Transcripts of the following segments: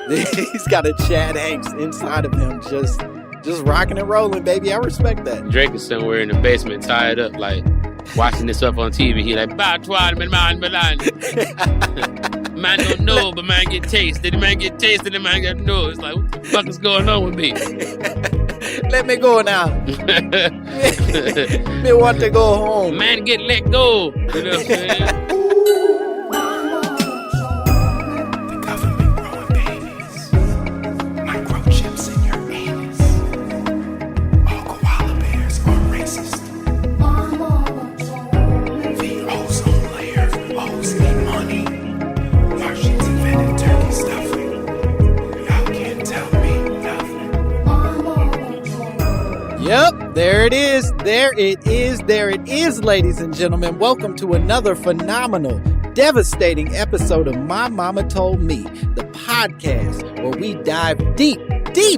He's got a Chad Hanks inside of him, just rocking and rolling, baby. I respect that. Drake is somewhere in the basement, tied up, like watching this up on TV. He like, man, man don't know, but man get tasted. Man get tasted, and man get know. It's like, what the fuck is going on with me? Let me go now. Me want to go home. Man get let go. You know what I'm saying? Yep, there it is. There it is. There it is, ladies and gentlemen. Welcome to another phenomenal, devastating episode of My Mama Told Me, the podcast where we dive deep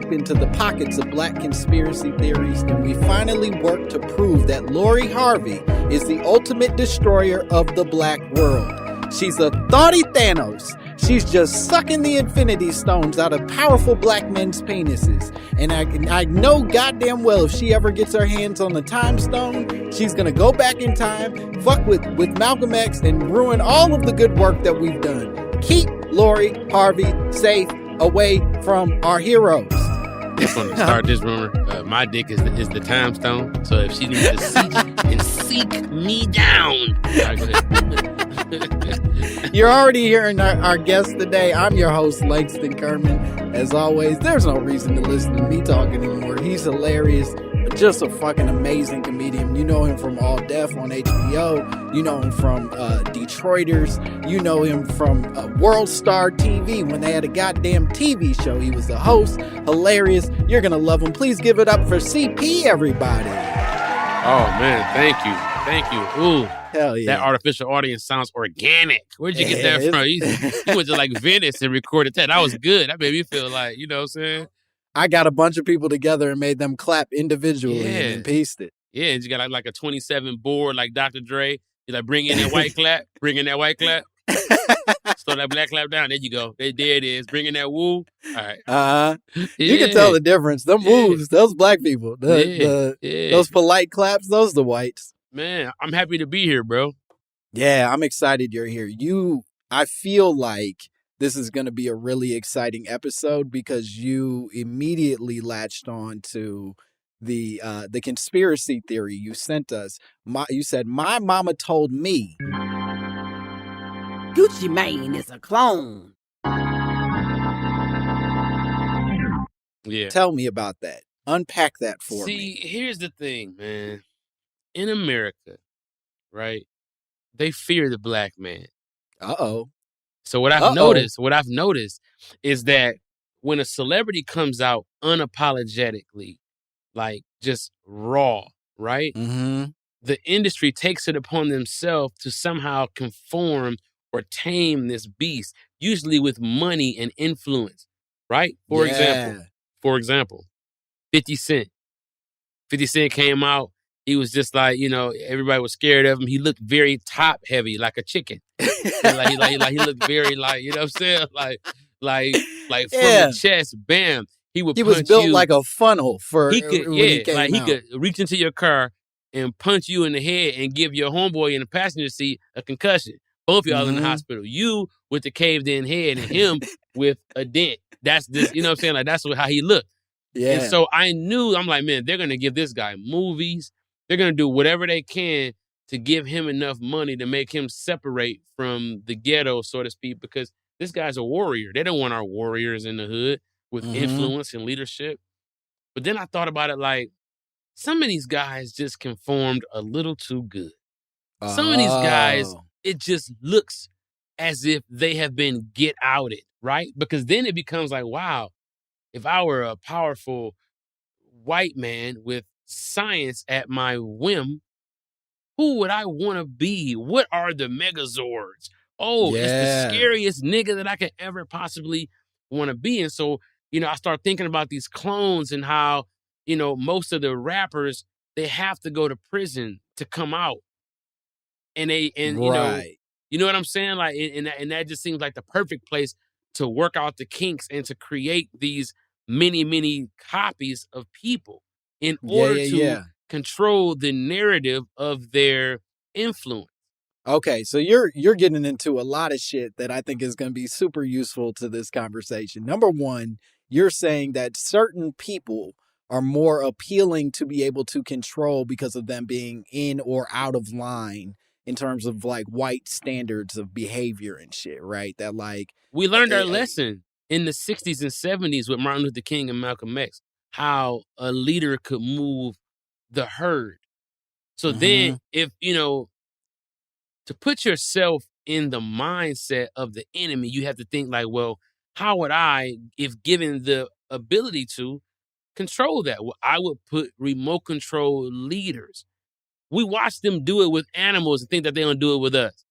into the pockets of black conspiracy theories, and we finally work to prove that Lori Harvey is the ultimate destroyer of the black world. She's a thoughty Thanos. She's just sucking the infinity stones out of powerful black men's penises. And I know goddamn well if she ever gets her hands on the time stone, she's going to go back in time, fuck with Malcolm X, and ruin all of the good work that we've done. Keep Lori Harvey safe away from our heroes. Just want to start this rumor. My dick is the time stone. So if she needs to seek me down. All right, go ahead. You're already hearing our guest today. I'm your host, Langston Kerman. As always, there's no reason to listen to me talk anymore. He's hilarious, just a fucking amazing comedian. You know him from All Deaf on HBO. You know him from Detroiters. You know him from World Star TV when they had a goddamn TV show. He was the host. Hilarious. You're going to love him. Please give it up for CP, everybody. Oh, man. Thank you. Thank you. Ooh. Hell yeah. That artificial audience sounds organic. Where'd you get that from? You went to like Venice and recorded that. That was good. That made me feel like, you know what I'm saying? I got a bunch of people together and made them clap individually and then pieced it. Yeah, and you got like a 27 board like Dr. Dre. You like bring in that white clap, bring in that white clap. Slow that black clap down. There you go. There it is. Bring in that woo. All right. You can tell the difference. Them woos, those black people. Those polite claps, those the whites. Man, I'm happy to be here, bro. Yeah, I'm excited you're here. I feel like this is going to be a really exciting episode because you immediately latched on to the conspiracy theory you sent us. You said, my mama told me Gucci Mane is a clone. Yeah. Tell me about that. Unpack that for me. See, here's the thing, man. In America, right, they fear the black man. Uh-oh. So what I've noticed is that when a celebrity comes out unapologetically, like just raw, right? Mm-hmm. The industry takes it upon themselves to somehow conform or tame this beast, usually with money and influence, right? For example, 50 Cent. 50 Cent came out. He was just like, you know, everybody was scared of him. He looked very top heavy, like a chicken. He looked very like, you know what I'm saying? Like from the chest, bam. He was built like a funnel for he could reach into your car and punch you in the head and give your homeboy in the passenger seat a concussion. Both of y'all in the hospital. You with the caved in head and him with a dent. That's this, you know what I'm saying? Like that's how he looked. Yeah. And so I'm like, man, they're gonna give this guy movies. They're going to do whatever they can to give him enough money to make him separate from the ghetto, so to speak, because this guy's a warrior. They don't want our warriors in the hood with influence and leadership. But then I thought about it like, some of these guys just conformed a little too good. Some of these guys, it just looks as if they have been get outed, right? Because then it becomes like, wow, if I were a powerful white man with science at my whim, who would I want to be? What are the Megazords? It's the scariest nigga that I could ever possibly want to be. And so, you know, I start thinking about these clones and how, you know, most of the rappers, they have to go to prison to come out. And you know what I'm saying? Like, and that just seems like the perfect place to work out the kinks and to create these many copies of people in order to control the narrative of their influence. Okay, so you're getting into a lot of shit that I think is going to be super useful to this conversation. Number one, you're saying that certain people are more appealing to be able to control because of them being in or out of line in terms of like white standards of behavior and shit, right? That like we learned our lesson in the 60s and 70s with Martin Luther King and Malcolm X, how a leader could move the herd. So then if, to put yourself in the mindset of the enemy, you have to think like, well, how would I, if given the ability to, control that? Well, I would put remote control leaders. We watch them do it with animals and think that they don't do it with us.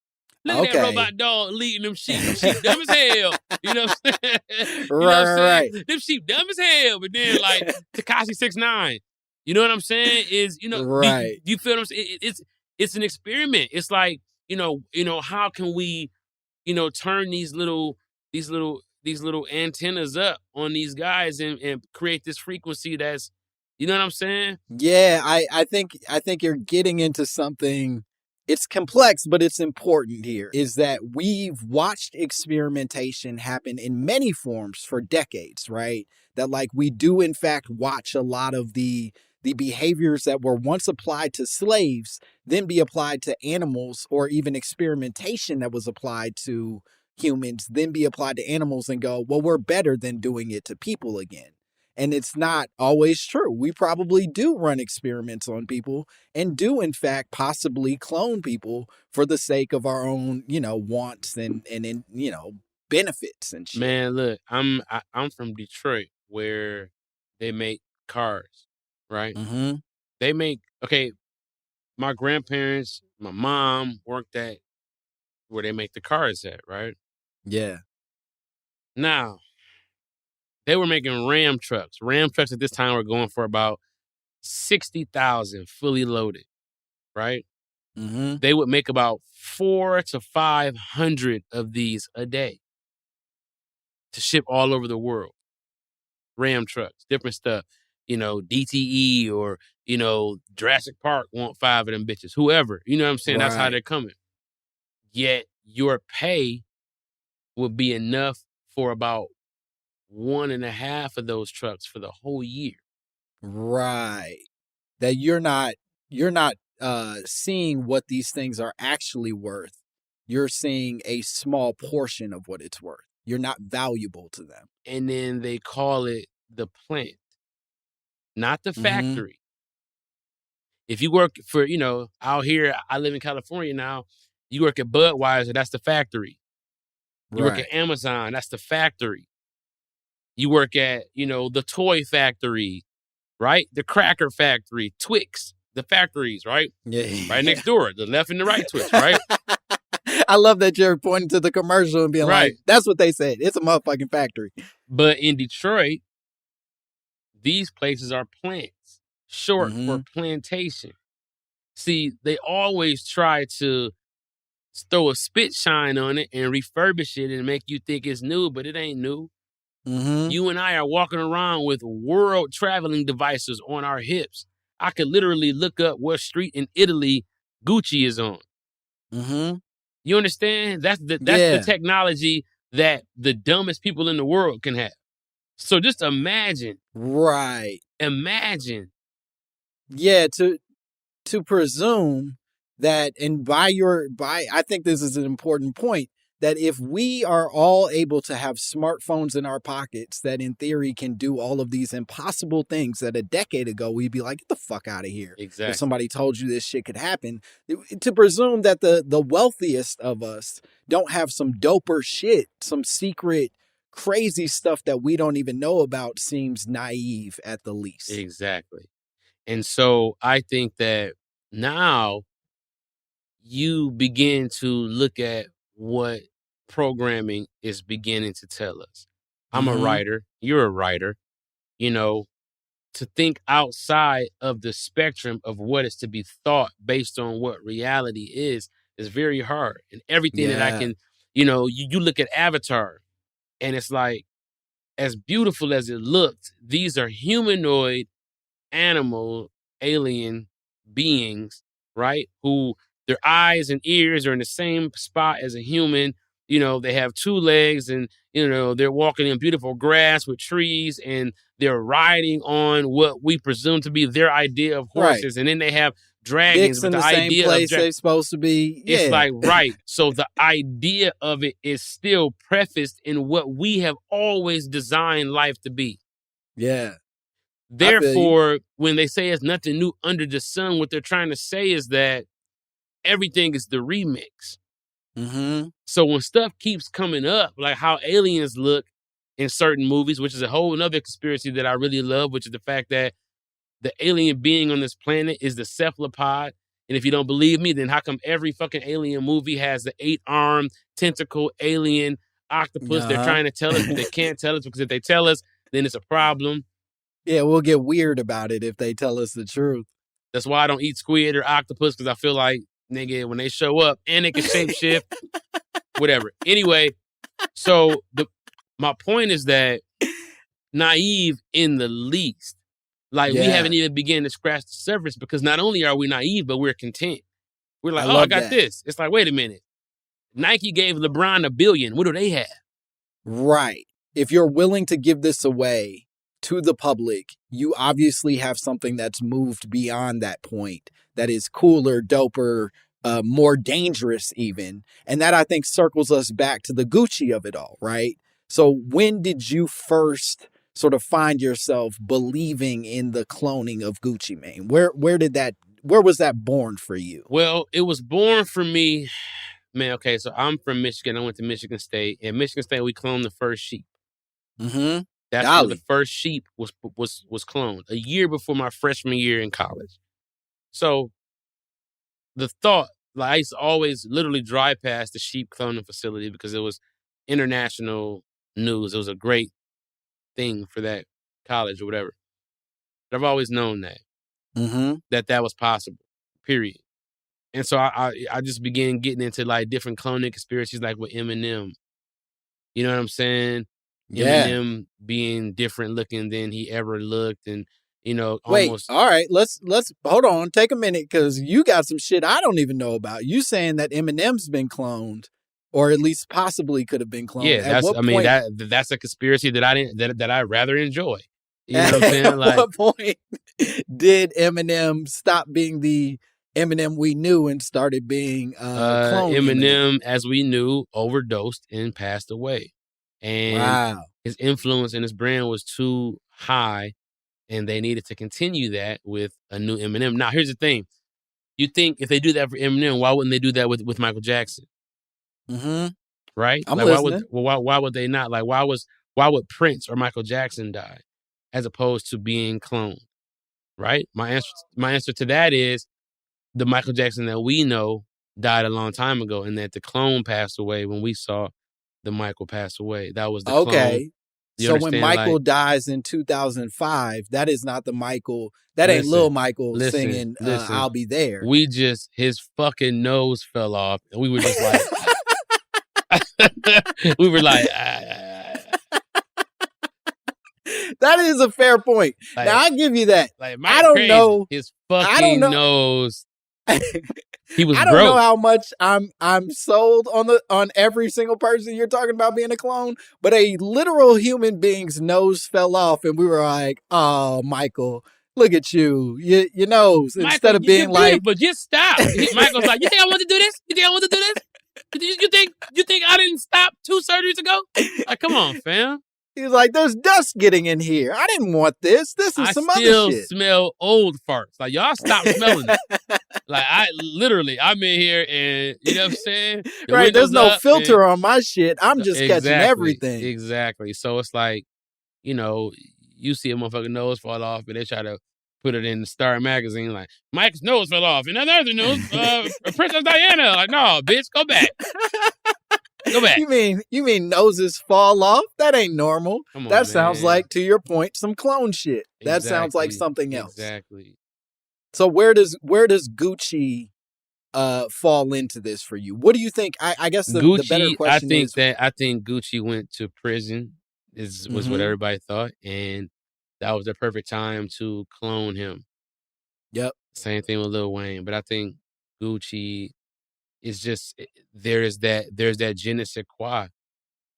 Look at that robot dog leading them sheep. Them sheep dumb as hell. You know what I'm saying? Right. Them sheep dumb as hell. But then like Tekashi 6ix9ine. You know what I'm saying? Right. Do you feel what I'm saying? It's an experiment. It's like, how can we, turn these little antennas up on these guys and create this frequency that's, you know what I'm saying? Yeah, I think you're getting into something. It's complex, but it's important here, is that we've watched experimentation happen in many forms for decades, right? That like we do in fact watch a lot of the behaviors that were once applied to slaves then be applied to animals, or even experimentation that was applied to humans then be applied to animals and go, well, we're better than doing it to people again. And it's not always true. We probably do run experiments on people and do, in fact, possibly clone people for the sake of our own, wants and benefits and shit. Man, look, I'm from Detroit, where they make cars, right? Mm-hmm. They make, my grandparents, my mom worked at where they make the cars at, right? Yeah. Now, they were making Ram trucks. Ram trucks at this time were going for about 60,000 fully loaded, right? Mm-hmm. They would make about 400 to 500 of these a day to ship all over the world. Ram trucks, different stuff. DTE or, Jurassic Park want 5 of them bitches. Whoever, you know what I'm saying? That's how they're coming. Yet your pay would be enough for about 1.5 of those trucks for the whole year. Right. That you're not seeing what these things are actually worth. You're seeing a small portion of what it's worth. You're not valuable to them. And then they call it the plant, not the factory. If you work for, out here, I live in California now, you work at Budweiser, that's the factory. You work at Amazon, that's the factory. You work at, the toy factory, right? The cracker factory, Twix, the factories, right? Yeah. Right next door, the left and the right Twix, right? I love that you're pointing to the commercial and being like, that's what they said. It's a motherfucking factory. But in Detroit, these places are plants, short for plantation. See, they always try to throw a spit shine on it and refurbish it and make you think it's new, but it ain't new. You and I are walking around with world traveling devices on our hips. I could literally look up what street in Italy Gucci is on. You understand? That's the technology that the dumbest people in the world can have. So just imagine. Right. Imagine. Yeah, to presume that, and I think this is an important point, that if we are all able to have smartphones in our pockets that in theory can do all of these impossible things that a decade ago we'd be like, get the fuck out of here. Exactly. If somebody told you this shit could happen, to presume that the wealthiest of us don't have some doper shit, some secret crazy stuff that we don't even know about, seems naive at the least. Exactly. And so I think that now you begin to look at what programming is beginning to tell us. I'm a writer. You're a writer. To think outside of the spectrum of what is to be thought based on what reality is very hard. And everything that I can, you look at Avatar. And it's like, as beautiful as it looked, these are humanoid animal alien beings, right? Who their eyes and ears are in the same spot as a human. You know, they have two legs and, you know, they're walking in beautiful grass with trees and they're riding on what we presume to be their idea of horses. Right. And then they have dragons, dicks but in the same place they're supposed to be. Yeah. It's like, right. So the idea of it is still prefaced in what we have always designed life to be. Yeah. Therefore, when they say it's nothing new under the sun, what they're trying to say is that everything is the remix. Mm-hmm. So when stuff keeps coming up, like how aliens look in certain movies, which is a whole other conspiracy that I really love, which is the fact that the alien being on this planet is the cephalopod. And if you don't believe me, then how come every fucking alien movie has the 8-armed tentacle alien octopus? They're trying to tell us, but they can't tell us, because if they tell us, then it's a problem. Yeah, we'll get weird about it if they tell us the truth. That's why I don't eat squid or octopus, because I feel like, nigga, when they show up and they can shapeshift, whatever. Anyway, so my point is that naive in the least. Like, we haven't even begun to scratch the surface, because not only are we naive, but we're content. We're like, I got this. It's like, wait a minute. Nike gave LeBron $1 billion. What do they have? Right. If you're willing to give this away to the public, you obviously have something that's moved beyond that point, that is cooler, doper, more dangerous even. And that, I think, circles us back to the Gucci of it all, right? So when did you first sort of find yourself believing in the cloning of Gucci Mane? Where was that born for you? Well, it was born for me, man. Okay, so I'm from Michigan. I went to Michigan State. In Michigan State, we cloned the first sheep. Mm-hmm. That's where the first sheep was cloned, a year before my freshman year in college. So the thought, like, I used to always literally drive past the sheep cloning facility because it was international news. It was a great thing for that college or whatever. But I've always known that, that was possible, period. And so I just began getting into like different cloning conspiracies, like with Eminem. You know what I'm saying? Yeah. Eminem being different looking than he ever looked, and, you know, almost. Wait, all right, let's hold on, take a minute, because you got some shit I don't even know about. You saying that Eminem's been cloned, or at least possibly could have been cloned. Yeah, that's a conspiracy that I rather enjoy. You know what I'm saying? At what point did Eminem stop being the Eminem we knew and started being cloned? Eminem, as we knew, overdosed and passed away. And his influence and his brand was too high, and they needed to continue that with a new Eminem. Now, here's the thing. You think if they do that for Eminem, why wouldn't they do that with Michael Jackson? Mm-hmm. Right? I'm listening. Why would they not? Like, why would Prince or Michael Jackson die as opposed to being cloned? Right? My answer to that is the Michael Jackson that we know died a long time ago, and that the clone passed away when we saw the Michael pass away. That was the clone. Okay. So when Michael dies in 2005, that is not the Michael. That ain't Lil Michael singing I'll Be There. His fucking nose fell off, and we were just like, we were like, That is a fair point. Like, now, I give you that. Like, I don't know. His fucking nose. He was I don't know how much I'm sold on every single person you're talking about being a clone, but a literal human being's nose fell off, and we were like, "Oh, Michael, look at you, your nose." Michael, instead of being like, "But just stop." Michael's like, "You think I want to do this? You think I want to do this? You think I didn't stop 2 surgeries ago? Like, come on, fam." He was like, "There's dust getting in here. I didn't want this. This is some other shit." I still smell old farts. Like, y'all stop smelling it. Like, I'm in here and, you know what I'm saying? Right, there's no filter on my shit. I'm just catching everything. Exactly. So it's like, you know, you see a motherfucking nose fall off, and they try to put it in the Star magazine, like, Mike's nose fell off. And other news, Princess Diana. Like, no, bitch, go back. Go back. You mean noses fall off? That ain't normal. Come on, that sounds like, to your point, some clone shit. That sounds like something else. Exactly. So where does Gucci fall into this for you? What do you think? I guess the better Gucci, question is. I think Gucci went to prison was what Mhm. everybody thought, and that was the perfect time to clone him. Yep. Same thing with Lil Wayne, but I think Gucci is just there's that je ne sais quoi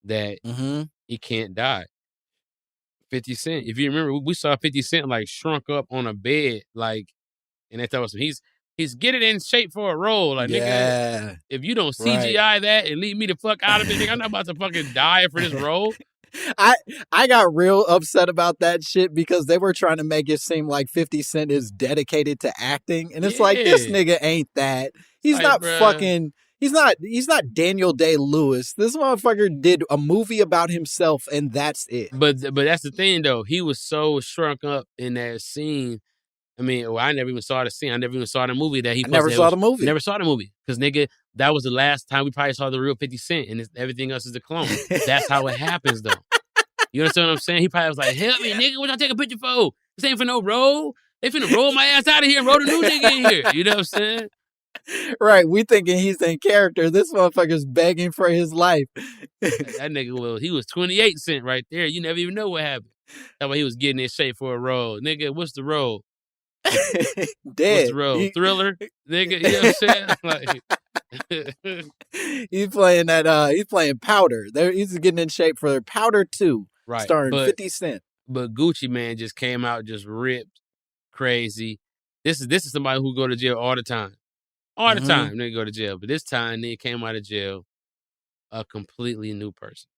that Mhm. he can't die. 50 Cent, if you remember, we saw 50 Cent like shrunk up on a bed, like, and they thought was he's getting in shape for a role, like nigga. Yeah. If you don't Right. CGI that and leave me the fuck out of it, nigga, I'm not about to fucking die for this role. I I got real upset about that shit because they were trying to make it seem like 50 Cent is dedicated to acting. And it's like, this Yeah, nigga ain't that. He's like, not bruh. fucking he's not Daniel Day-Lewis. This motherfucker did a movie about himself and that's it. But that's the thing though. He was so shrunk up in that scene. I mean, well, I never even saw the scene. I never even saw the movie that he I never posted. saw the movie. Never saw the movie because nigga, that was the last time we probably saw the real 50 Cent, and everything else is a clone. That's how it happens though. You understand what I'm saying? He probably was like, "Help me, nigga! What y'all take a picture for? This ain't for no role. They finna roll my ass out of here and roll the new nigga in here." You know what I'm saying? Right, we thinking he's in character. This motherfucker's begging for his life. That nigga he was 28 Cent right there. You never even know what happened. That's why he was getting in shape for a role. Nigga, what's the role? What's Dead. the role? Thriller? Nigga, you know what I'm saying? Like, He's playing Powder. He's getting in shape for Powder 2, right. starring 50 Cent. But Gucci Man just came out just ripped, crazy. This is somebody who go to jail all the time. All the time they go to jail. But this time they came out of jail a completely new person.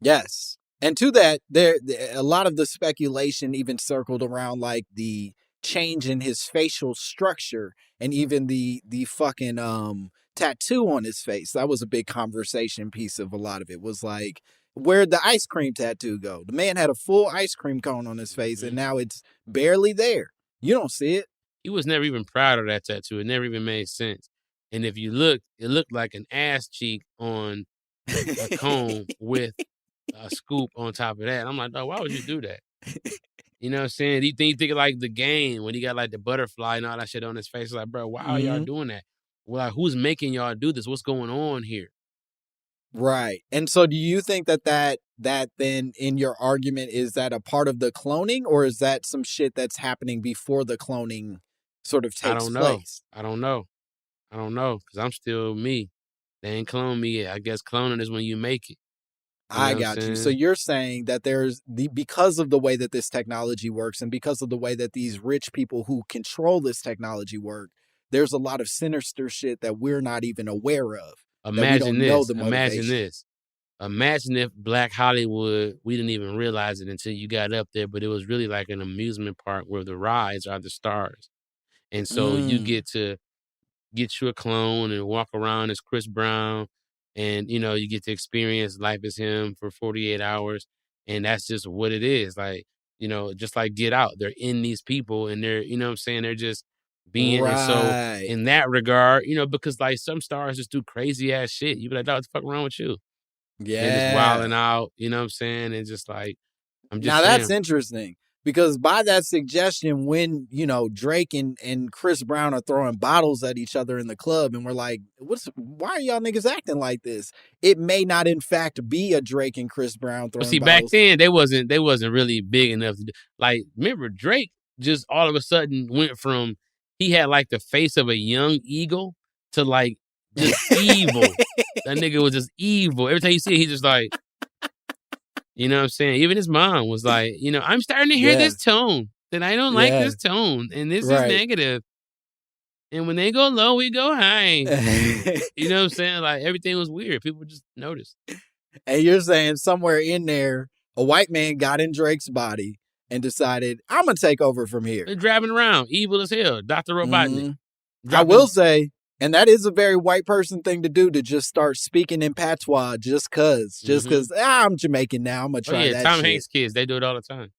Yes. And to that, there a lot of the speculation even circled around like the change in his facial structure and even the fucking tattoo on his face. That was a big conversation piece of a lot of it. Was like, where'd the ice cream tattoo go? The man had a full ice cream cone on his face and now it's barely there. You don't see it. He was never even proud of that tattoo. It never even made sense. And if you look, it looked like an ass cheek on a cone with a scoop on top of that. I'm like, oh, why would you do that? You know what I'm saying? You think like the game when he got like the butterfly and all that shit on his face. Like, bro, why are y'all doing that? Well, like, who's making y'all do this? What's going on here? Right. And so do you think that then in your argument, is that a part of the cloning or is that some shit that's happening before the cloning sort of takes place? I don't know. Because I'm still me. They ain't clone me yet. I guess cloning is when you make it. I got you. So you're saying that because of the way that this technology works and because of the way that these rich people who control this technology work, there's a lot of sinister shit that we're not even aware of. Imagine this. Imagine if Black Hollywood, we didn't even realize it until you got up there, but it was really like an amusement park where the rides are the stars. And so you get to get you a clone and walk around as Chris Brown. And, you know, you get to experience life as him for 48 hours. And that's just what it is. Like, you know, just like Get Out, they're in these people and they're, you know what I'm saying? They're just being. Right. And so in that regard, you know, because like some stars just do crazy ass shit. You be like, what the fuck wrong with you? Yeah. And just wilding out, you know what I'm saying? And just like, I'm just now saying. That's interesting. Because by that suggestion, when, you know, Drake and Chris Brown are throwing bottles at each other in the club and we're like, why are y'all niggas acting like this? It may not, in fact, be a Drake and Chris Brown throwing bottles. Back then, they wasn't really big enough to do. Like, remember, Drake just all of a sudden went from, he had like the face of a young eagle to like just evil. That nigga was just evil. Every time you see it, he's just like, you know what I'm saying? Even his mom was like, you know, I'm starting to hear this tone that I don't like this tone. And this is negative. And when they go low, we go high. You know what I'm saying? Like everything was weird. People just noticed. And you're saying somewhere in there, a white man got in Drake's body and decided, I'm going to take over from here. They're driving around, evil as hell, Dr. Robotnik. I will say, and that is a very white person thing to do, to just start speaking in patois just cause. I'm Jamaican now. I'm going to try that Tom shit. Hanks kids, they do it all the time.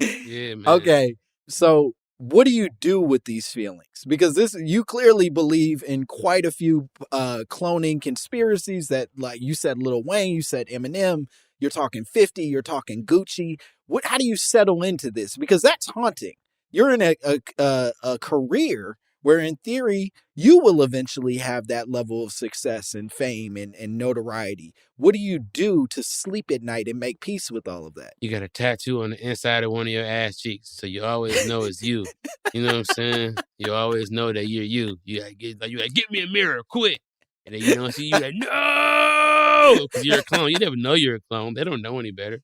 Yeah, man. Okay, so what do you do with these feelings? Because you clearly believe in quite a few cloning conspiracies that, like you said, Lil Wayne, you said Eminem, you're talking 50, you're talking Gucci. How do you settle into this? Because that's haunting. You're in a career where in theory, you will eventually have that level of success and fame and notoriety. What do you do to sleep at night and make peace with all of that? You got a tattoo on the inside of one of your ass cheeks, so you always know it's you. You know what I'm saying? You always know that you're you. You gotta get me a mirror, quick. And then you don't see you like, no, because you're a clone. You never know you're a clone. They don't know any better.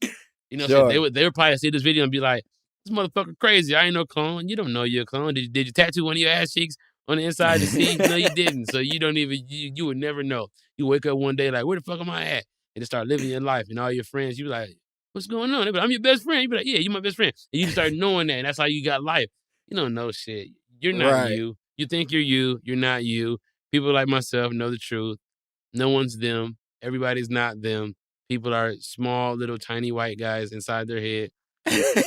You know what I'm saying? They would probably see this video and be like, this motherfucker crazy. I ain't no clone. You don't know you're a clone. Did you tattoo one of your ass cheeks on the inside to see? No, you didn't. So you don't even, you would never know. You wake up one day like, where the fuck am I at? And just start living your life. And all your friends, you be like, what's going on? They be like, I'm your best friend. You be like, yeah, you my best friend. And you just start knowing that. And that's how you got life. You don't know shit. You're not you. You think you're you. You're not you. People like myself know the truth. No one's them. Everybody's not them. People are small, little, tiny white guys inside their head,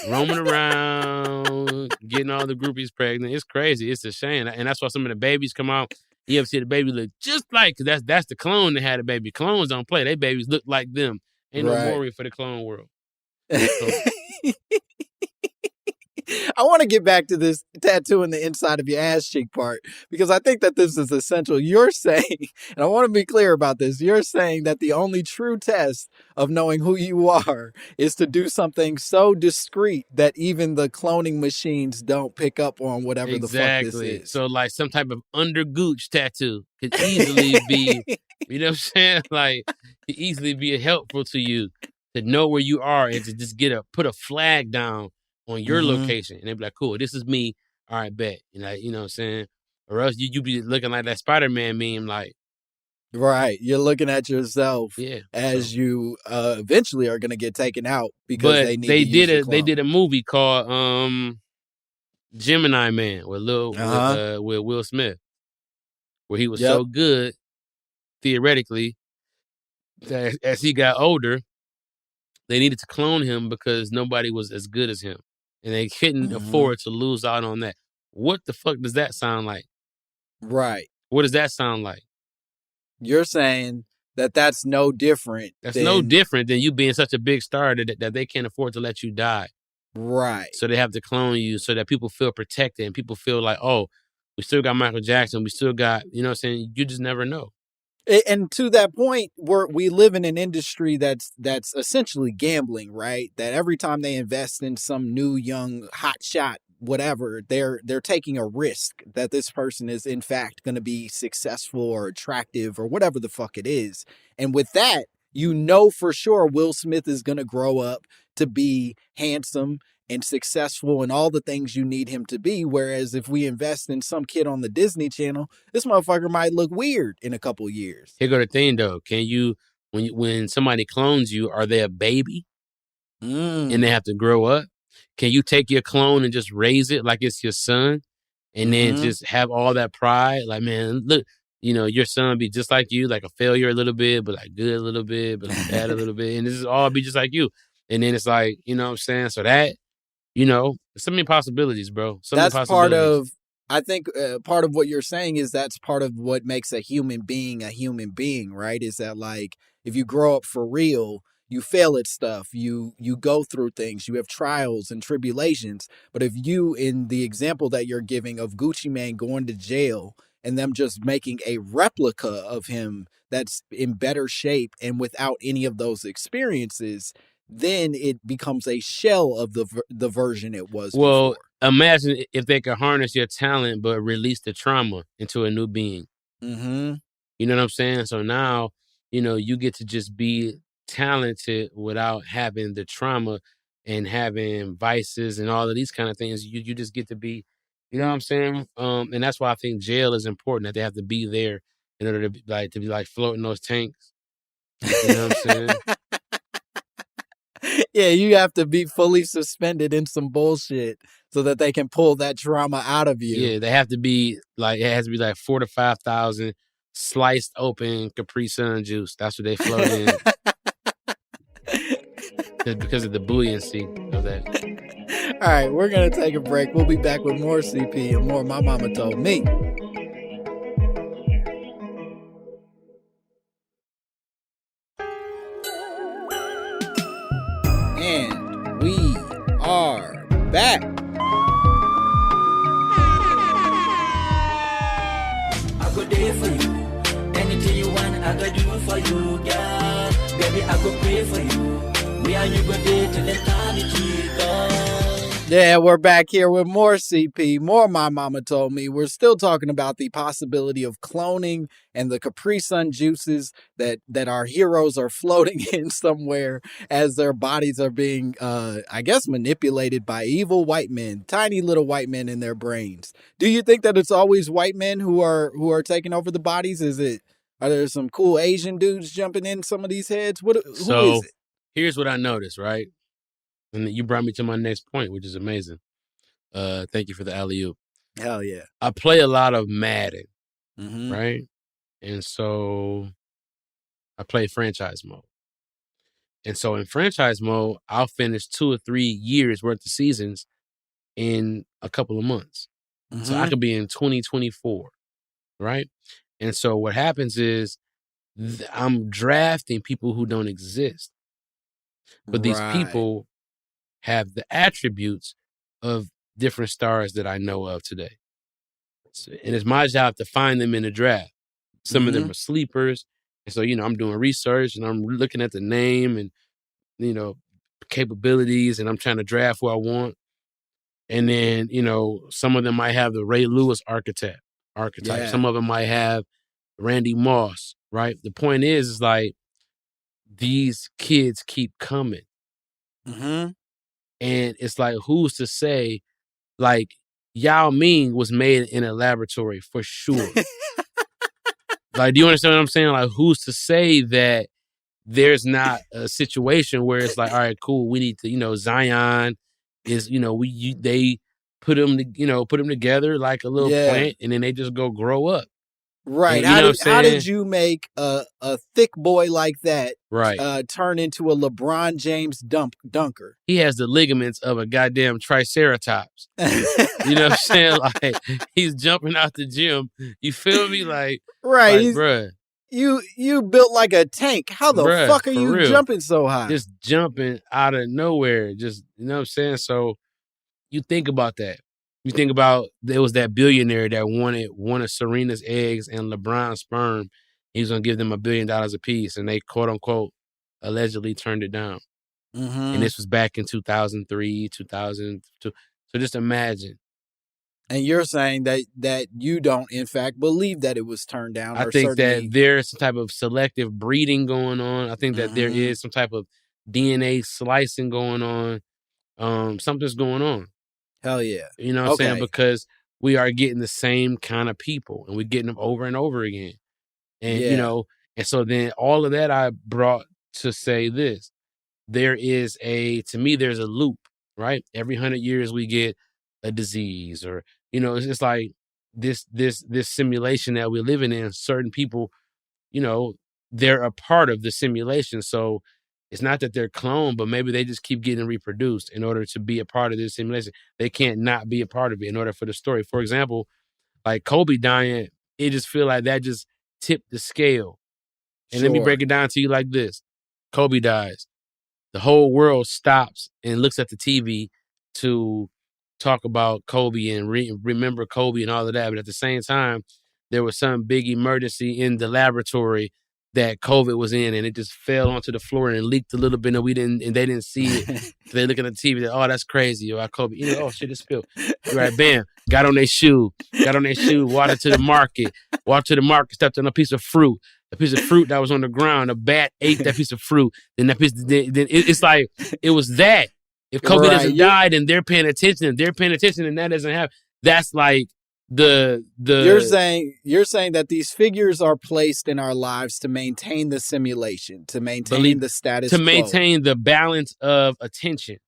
roaming around, getting all the groupies pregnant. It's crazy. It's a shame. And that's why some of the babies come out. You ever see the baby look just like, because that's the clone that had a baby. Clones don't play. They babies look like them. Ain't no worry for the clone world. So, I want to get back to this tattoo in the inside of your ass cheek part, because I think that this is essential. You're saying, and I want to be clear about this, you're saying that the only true test of knowing who you are is to do something so discreet that even the cloning machines don't pick up on whatever the fuck this is. So like some type of under gooch tattoo could easily be, you know what I'm saying? Like, could easily be helpful to you to know where you are and to just put a flag down on your location, and they be like, cool, this is me. All right, bet. And like, you know what I'm saying? Or else you be looking like that Spider-Man meme, like. Right. You're looking at yourself as you eventually are going to get taken out because they did a movie called Gemini Man with Will Smith, where he was so good, theoretically, that as he got older, they needed to clone him because nobody was as good as him. And they couldn't afford to lose out on that. What the fuck does that sound like? Right. What does that sound like? You're saying that that's no different. That's no different than you being such a big star that they can't afford to let you die. Right. So they have to clone you so that people feel protected and people feel like, oh, we still got Michael Jackson. We still got, you know what I'm saying? You just never know. And to that point, we live in an industry that's essentially gambling, right? That every time they invest in some new young hot shot, whatever, they're taking a risk that this person is in fact going to be successful or attractive or whatever the fuck it is. And with that, you know for sure Will Smith is going to grow up to be handsome and successful and all the things you need him to be. Whereas if we invest in some kid on the Disney Channel, this motherfucker might look weird in a couple years. Here go the thing though. Can you, when somebody clones you, are they a baby? And they have to grow up? Can you take your clone and just raise it like it's your son? And then just have all that pride? Like, man, look, you know, your son be just like you, like a failure a little bit, but like good a little bit, but like bad a little bit. And this is all be just like you. And then it's like, you know what I'm saying? So that, you know, so many possibilities, bro. That's part of, I think part of what you're saying is that's part of what makes a human being, right? Is that like, if you grow up for real, you fail at stuff, you go through things, you have trials and tribulations. But if you, in the example that you're giving of Gucci Mane going to jail and them just making a replica of him that's in better shape and without any of those experiences, then it becomes a shell of the version it was before. Imagine if they could harness your talent but release the trauma into a new being. You know what I'm saying? So now, you know, you get to just be talented without having the trauma and having vices and all of these kind of things. You just get to be, you know what I'm saying? And that's why I think jail is important, that they have to be there in order to be like floating those tanks. You know what I'm saying? Yeah, you have to be fully suspended in some bullshit so that they can pull that trauma out of you. Yeah, they have to be like, it has to be like 4,000 to 5,000 sliced open Capri Sun juice. That's what they float in. Because of the buoyancy of that. All right, we're going to take a break. We'll be back with more CP and more My Mama Told Me. And we are back. pray for you. Anything you want, I go do for you, girl. Baby, I go pray for you. Me and you go there till eternity, girl. Yeah, we're back here with more CP, more My Mama Told Me. We're still talking about the possibility of cloning and the Capri Sun juices that our heroes are floating in somewhere as their bodies are being, I guess, manipulated by evil white men, tiny little white men in their brains. Do you think that it's always white men who are taking over the bodies? Are there some cool Asian dudes jumping in some of these heads? Who is it? Here's what I noticed, right? And you brought me to my next point, which is amazing. Thank you for the alley-oop. Hell yeah. I play a lot of Madden, Mm-hmm. right? And so I play franchise mode. And so in franchise mode, I'll finish 2 or 3 years worth of seasons in a couple of months. Mm-hmm. So I could be in 2024, right? And so what happens is I'm drafting people who don't exist. But these people have the attributes of different stars that I know of today. And it's my job to find them in the draft. Some of them are sleepers. And so, I'm doing research and I'm looking at the name and, capabilities, and I'm trying to draft who I want. And then, some of them might have the Ray Lewis archetype. Yeah. Some of them might have Randy Moss, right? The point is like, these kids keep coming. Mm-hmm. And it's like, who's to say, like, Yao Ming was made in a laboratory for sure. Like, do you understand what I'm saying? Like, who's to say that there's not a situation where it's like, all right, cool, we need to, Zion is, they put them together like a little plant, and then they just go grow up. Right. And, how did you make a thick boy like that turn into a LeBron James dunker? He has the ligaments of a goddamn triceratops. You know what I'm saying? Like, he's jumping out the gym. You feel me? Like, right, like, bruh. You built like a tank. How the fuck are you jumping so high? Just jumping out of nowhere. Just, you know what I'm saying? So you think about that. You think about, there was that billionaire that wanted one of Serena's eggs and LeBron's sperm. He was going to give them $1 billion a piece, and they, quote unquote, allegedly turned it down. Mm-hmm. And this was back in 2003, 2002. So just imagine. And you're saying that you don't, in fact, believe that it was turned down. I think that there's some type of selective breeding going on. I think that there is some type of DNA slicing going on. Something's going on. Hell yeah. You know what I'm saying? Because we are getting the same kind of people, and we're getting them over and over again. And, and so then all of that I brought to say this. There's a loop, right? Every 100 years we get a disease, or, it's just like this simulation that we're living in. Certain people, they're a part of the simulation. So it's not that they're cloned, but maybe they just keep getting reproduced in order to be a part of this simulation. They can't not be a part of it in order for the story. For example, like Kobe dying, it just feel like that just tipped the scale. And let me break it down to you like this. Kobe dies. The whole world stops and looks at the TV to talk about Kobe and remember Kobe and all of that. But at the same time, there was some big emergency in the laboratory that COVID was in, and it just fell onto the floor and leaked a little bit, and they didn't see it. They look at the TV, oh, that's crazy. Or Kobe, oh shit, it spilled. Right, bam, got on their shoe, water to the market, stepped on a piece of fruit that was on the ground. A bat ate that piece of fruit. Then it's like, it was that. If Kobe doesn't die, then they're paying attention, and that doesn't happen. That's like you're saying that these figures are placed in our lives to maintain the simulation, to maintain the status quo, to maintain the balance of attention.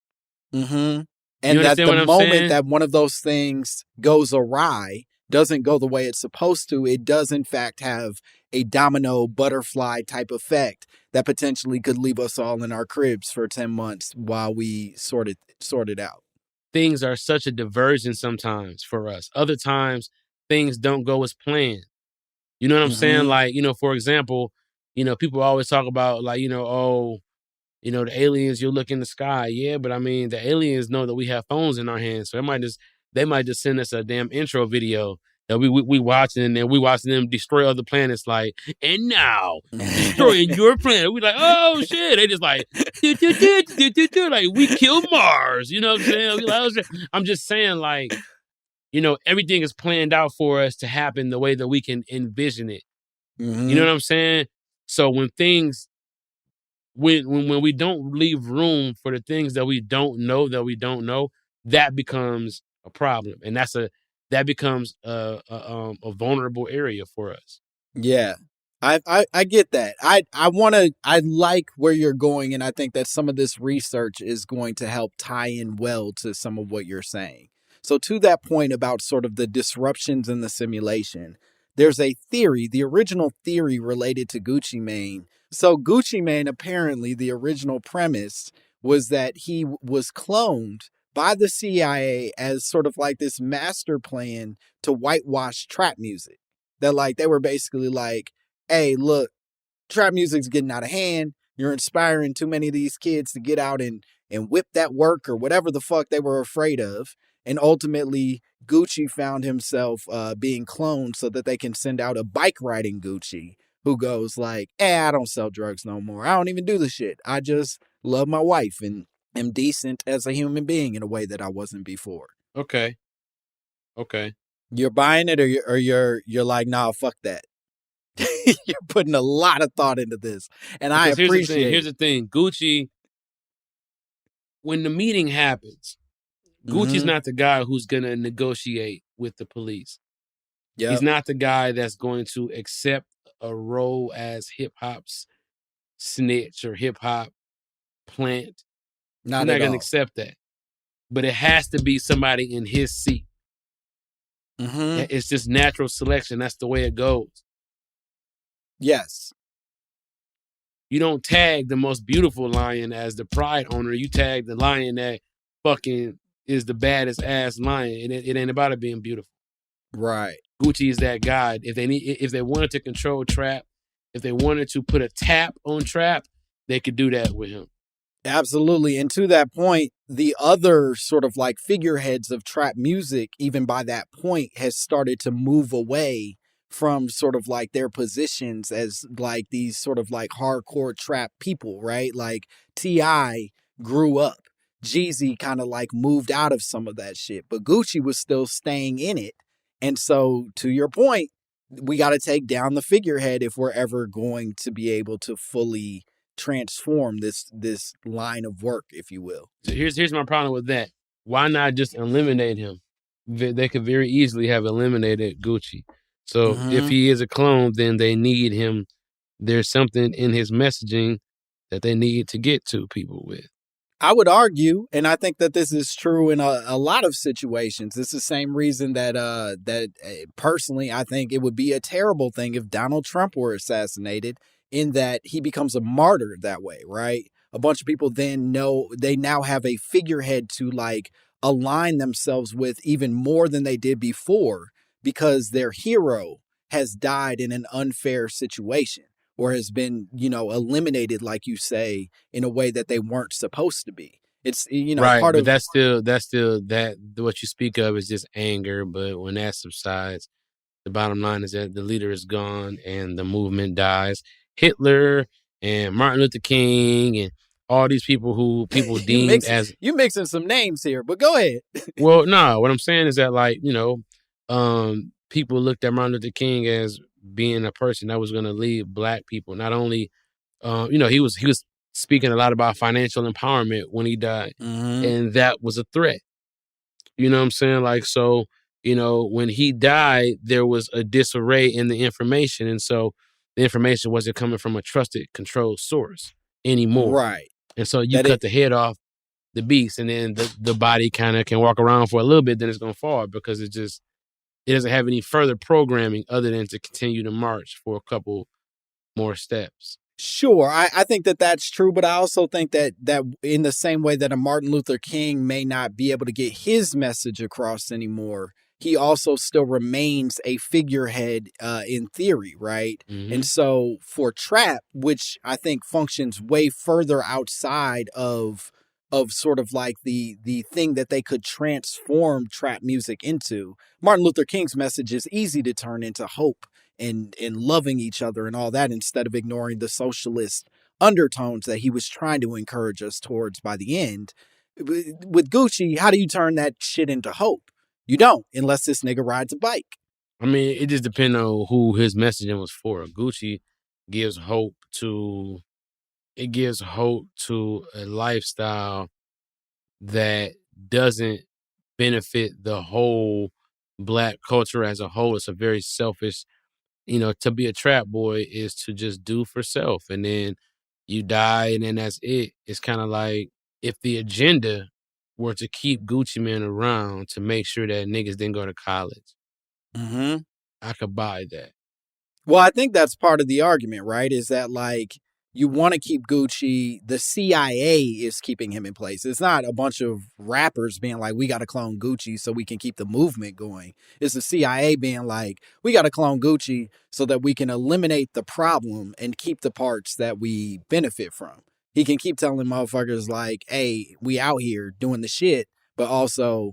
Mm-hmm. And that the moment that one of those things goes awry, doesn't go the way it's supposed to, it does in fact have a domino butterfly type effect that potentially could leave us all in our cribs for 10 months while we sort it out. Things are such a diversion sometimes for us. Other times, things don't go as planned. You know what I'm saying? Like, for example, people always talk about like, the aliens, you look in the sky. Yeah, but I mean, the aliens know that we have phones in our hands. So they might just send us a damn intro video We watching and then we watching them destroy other planets like, and now destroying your planet. We like, oh shit. They just like, like we killed Mars. You know what I'm saying? We like, oh, shit. I'm just saying like, everything is planned out for us to happen the way that we can envision it. Mm-hmm. You know what I'm saying? So when we don't leave room for the things that we don't know, that becomes a problem. And that becomes a vulnerable area for us. Yeah. I get that. I like where you're going, and I think that some of this research is going to help tie in well to some of what you're saying. So to that point about sort of the disruptions in the simulation, there's a theory, the original theory related to Gucci Mane. So Gucci Mane, apparently the original premise was that he was cloned by the CIA as sort of like this master plan to whitewash trap music. That like they were basically like, hey, look, trap music's getting out of hand. You're inspiring too many of these kids to get out and whip that work or whatever the fuck they were afraid of. And ultimately, Gucci found himself being cloned so that they can send out a bike riding Gucci who goes like, I don't sell drugs no more. I don't even do the shit. I just love my wife and am decent as a human being in a way that I wasn't before. Okay. You're buying it, or you're like, nah, fuck that. You're putting a lot of thought into this, and because I appreciate. Here's the thing, Gucci. When the meeting happens, Gucci's not the guy who's gonna negotiate with the police. Yep. He's not the guy that's going to accept a role as hip hop's snitch or hip hop plant. He's not gonna accept that. But it has to be somebody in his seat. Mm-hmm. It's just natural selection. That's the way it goes. Yes. You don't tag the most beautiful lion as the pride owner. You tag the lion that fucking is the baddest ass lion. It ain't about it being beautiful. Right. Gucci is that guy. If they wanted to control trap, if they wanted to put a tap on trap, they could do that with him. Absolutely. And to that point, the other sort of like figureheads of trap music, even by that point, has started to move away from sort of like their positions as like these sort of like hardcore trap people, right? Like T.I. grew up. Jeezy kind of like moved out of some of that shit, but Gucci was still staying in it. And so to your point, we got to take down the figurehead if we're ever going to be able to fully transform this line of work, if you will. So here's my problem with that. Why not just eliminate him? They could very easily have eliminated Gucci. So if he is a clone, then they need him. There's something in his messaging that they need to get to people with. I would argue, and I think that this is true in a lot of situations. It's the same reason that personally, I think it would be a terrible thing if Donald Trump were assassinated, in that he becomes a martyr that way, right? A bunch of people then know they now have a figurehead to like align themselves with even more than they did before, because their hero has died in an unfair situation or has been, eliminated, like you say, in a way that they weren't supposed to be. It's, right, part but of that's still that what you speak of is just anger. But when that subsides, the bottom line is that the leader is gone and the movement dies. Hitler and Martin Luther King and all these people who people deemed as... You mixing some names here, but go ahead. Well, no, what I'm saying is that, like, people looked at Martin Luther King as being a person that was going to lead Black people. Not only, he was speaking a lot about financial empowerment when he died, and that was a threat. You know what I'm saying? Like, so, when he died, there was a disarray in the information, and so the information wasn't coming from a trusted, controlled source anymore. Right. And so you cut the head off the beast, and then the body kind of can walk around for a little bit, then it's going to fall because it doesn't have any further programming other than to continue to march for a couple more steps. Sure, I think that that's true, but I also think that in the same way that a Martin Luther King may not be able to get his message across anymore, he also still remains a figurehead in theory, right? And so for trap, which I think functions way further outside of of sort of like the thing that they could transform trap music into. Martin Luther King's message is easy to turn into hope and loving each other and all that, instead of ignoring the socialist undertones that he was trying to encourage us towards by the end. With Gucci, how do you turn that shit into hope? You don't, unless this nigga rides a bike. I mean, it just depends on who his messaging was for. Gucci gives hope to a lifestyle that doesn't benefit the whole Black culture as a whole. It's a very selfish, to be a trap boy is to just do for self, and then you die, and then that's it. It's kind of like if the agenda were to keep Gucci Man around to make sure that niggas didn't go to college, Mm-hmm. I could buy that. Well, I think that's part of the argument, right? Is that like you want to keep Gucci, the CIA is keeping him in place. It's not a bunch of rappers being like, we got to clone Gucci so we can keep the movement going. It's the CIA being like, we got to clone Gucci so that we can eliminate the problem and keep the parts that we benefit from. He can keep telling motherfuckers like, hey, we out here doing the shit, but also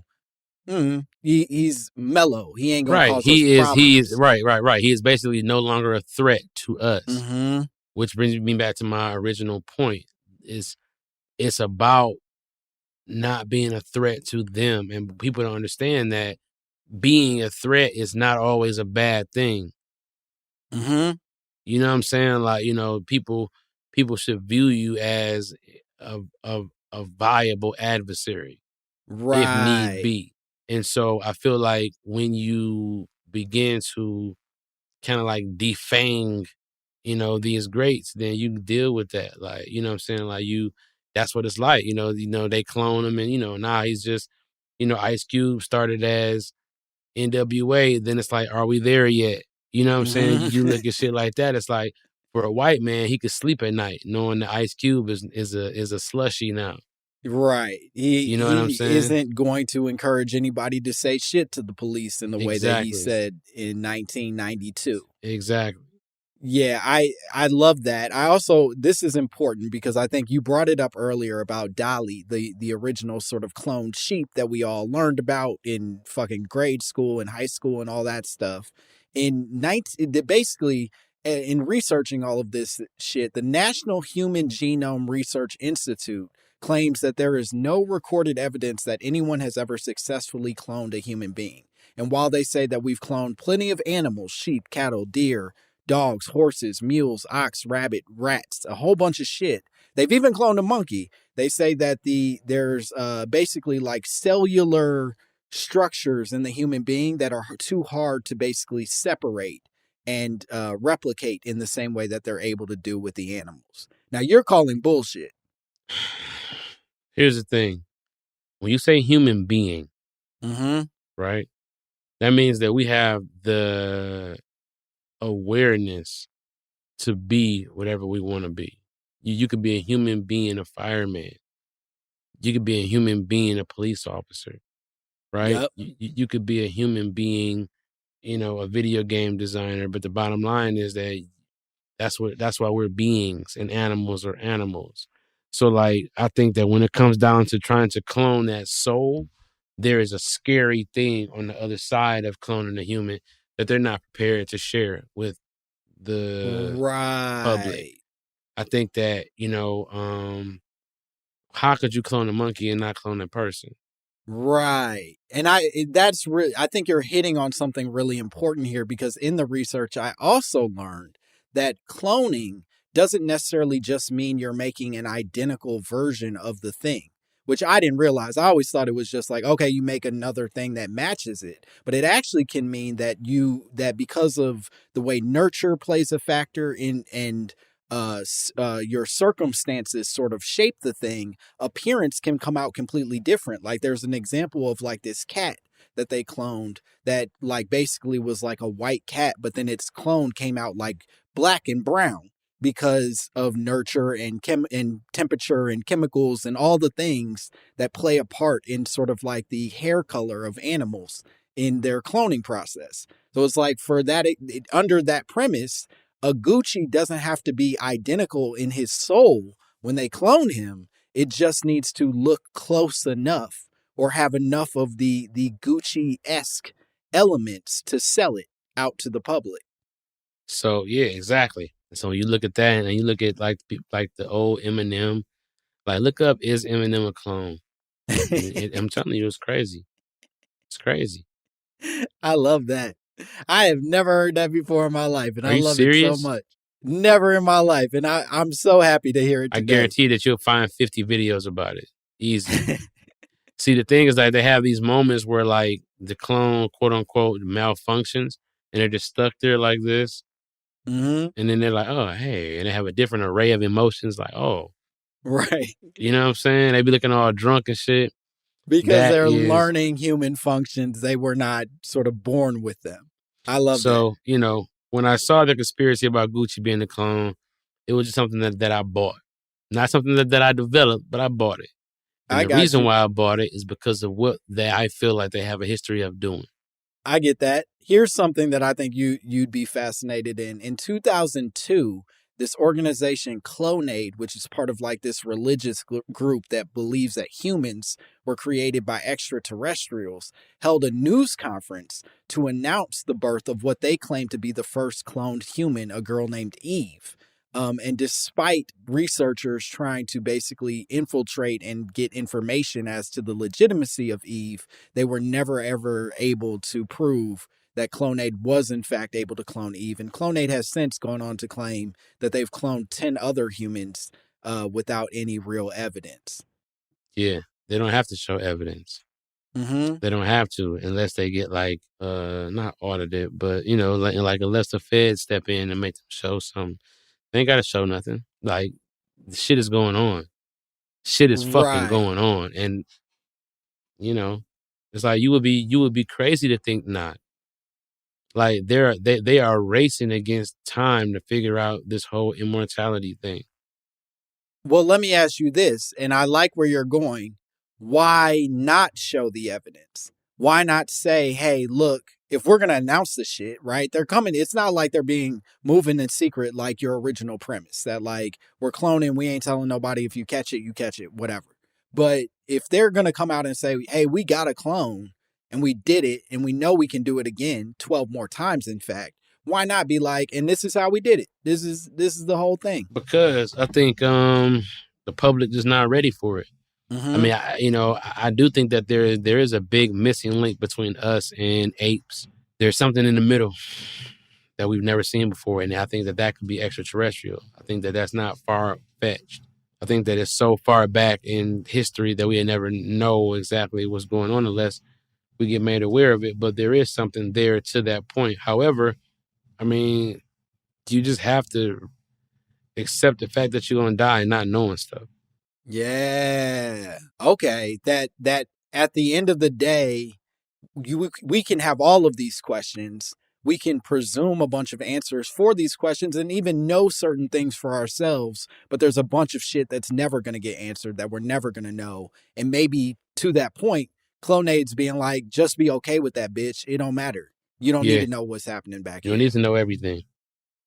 he's mellow. He ain't gonna cause us problems. He is right. He is basically no longer a threat to us. Mm-hmm. Which brings me back to my original point. It's about not being a threat to them, and people don't understand that being a threat is not always a bad thing. Mm-hmm. You know what I'm saying? Like, people should view you as a viable adversary, Right. if need be. And so I feel like when you begin to kind of like defang, these greats, then you deal with that. Like, you know what I'm saying? Like that's what it's like. They clone him, and now he's just, Ice Cube started as NWA. Then it's like, are we there yet? You know what I'm saying? You look at shit like that. It's like, for a white man, he could sleep at night knowing that Ice Cube is a slushy now. Right. He what I'm saying? Isn't going to encourage anybody to say shit to the police in the way that he said in 1992. Exactly. Yeah, I love that. This is important because I think you brought it up earlier about Dolly, the original sort of cloned sheep that we all learned about in fucking grade school and high school and all that stuff. Basically, in researching all of this shit, the National Human Genome Research Institute claims that there is no recorded evidence that anyone has ever successfully cloned a human being. And while they say that we've cloned plenty of animals, sheep, cattle, deer, dogs, horses, mules, ox, rabbit, rats, a whole bunch of shit. They've even cloned a monkey. They say that there's basically like cellular structures in the human being that are too hard to basically separate and replicate in the same way that they're able to do with the animals. Now you're calling bullshit. Here's the thing. When you say human being, right, that means that we have the awareness to be whatever we want to be. You could be a human being, a fireman. You could be a human being, a police officer, right? Yep. You could be a human being, a video game designer. But the bottom line is that that's why we're beings and animals are animals. So like, I think that when it comes down to trying to clone that soul, there is a scary thing on the other side of cloning a human that they're not prepared to share with the public. I think that, how could you clone a monkey and not clone a person? Right. And I think you're hitting on something really important here, because in the research, I also learned that cloning doesn't necessarily just mean you're making an identical version of the thing, which I didn't realize. I always thought it was just like, okay, you make another thing that matches it. But it actually can mean that because of the way nurture plays a factor and your circumstances sort of shape the thing, appearance can come out completely different. Like there's an example of like this cat that they cloned that like basically was like a white cat, but then its clone came out like black and brown because of nurture and temperature and chemicals and all the things that play a part in sort of like the hair color of animals in their cloning process. So it's like for that, under that premise, a Gucci doesn't have to be identical in his soul when they clone him. It just needs to look close enough or have enough of the Gucci-esque elements to sell it out to the public. So yeah, exactly. So you look at that, and you look at like the old Eminem. Like, look up, is Eminem a clone? I'm telling you, it's crazy. It's crazy. I love that. I have never heard that before in my life, and Are I you love serious? it so much. Never in my life, and I'm so happy to hear it today. I guarantee that you'll find 50 videos about it. Easy. See, the thing is, like, they have these moments where, like, the clone, quote unquote, malfunctions, and they're just stuck there like this. Mm-hmm. And then they're like, oh, hey, and they have a different array of emotions, like, oh. Right. You know what I'm saying? They be looking all drunk and shit. Because they're learning human functions. They were not sort of born with them. I love that. So, you know, when I saw the conspiracy about Gucci being a clone, it was just something that I bought. Not something that I developed, but I bought it. And the reason why I bought it is because of what I feel like they have a history of doing. I get that. Here's something that I think you'd be fascinated in. In 2002, this organization Clonaid, which is part of like this religious group that believes that humans were created by extraterrestrials, held a news conference to announce the birth of what they claim to be the first cloned human, a girl named Eve. And despite researchers trying to basically infiltrate and get information as to the legitimacy of Eve, they were never, ever able to prove that Clonaid was, in fact, able to clone Eve. And Clonaid has since gone on to claim that they've cloned 10 other humans without any real evidence. Yeah, they don't have to show evidence. Mm-hmm. They don't have to unless they get, like, not audited, but, you know, like unless the feds step in and make them show something. They ain't got to show nothing. Like, the shit is going on. Shit is fucking going on. And, you know, it's like you would be crazy to think not. Like, they are racing against time to figure out this whole immortality thing. Well, let me ask you this, and I like where you're going. Why not show the evidence? Why not say, hey, look, if we're going to announce the shit, right? They're coming. It's not like they're moving in secret like your original premise that like we're cloning. We ain't telling nobody. If you catch it, whatever. But if they're going to come out and say, hey, we got a clone and we did it and we know we can do it again 12 more times, in fact, why not be like, and this is how we did it. This is the whole thing. Because I think the public is not ready for it. Mm-hmm. I mean, I do think that there is a big missing link between us and apes. There's something in the middle that we've never seen before, and I think that could be extraterrestrial. I think that that's not far-fetched. I think that it's so far back in history that we never know exactly what's going on unless we get made aware of it. But there is something there to that point. However, I mean, you just have to accept the fact that you're going to die not knowing stuff. Yeah. Okay. That at the end of the day, we can have all of these questions. We can presume a bunch of answers for these questions and even know certain things for ourselves. But there's a bunch of shit that's never going to get answered that we're never going to know. And maybe to that point, Clonaid's being like, just be okay with that, bitch. It don't matter. You don't need to know what's happening back here. You don't need to know everything.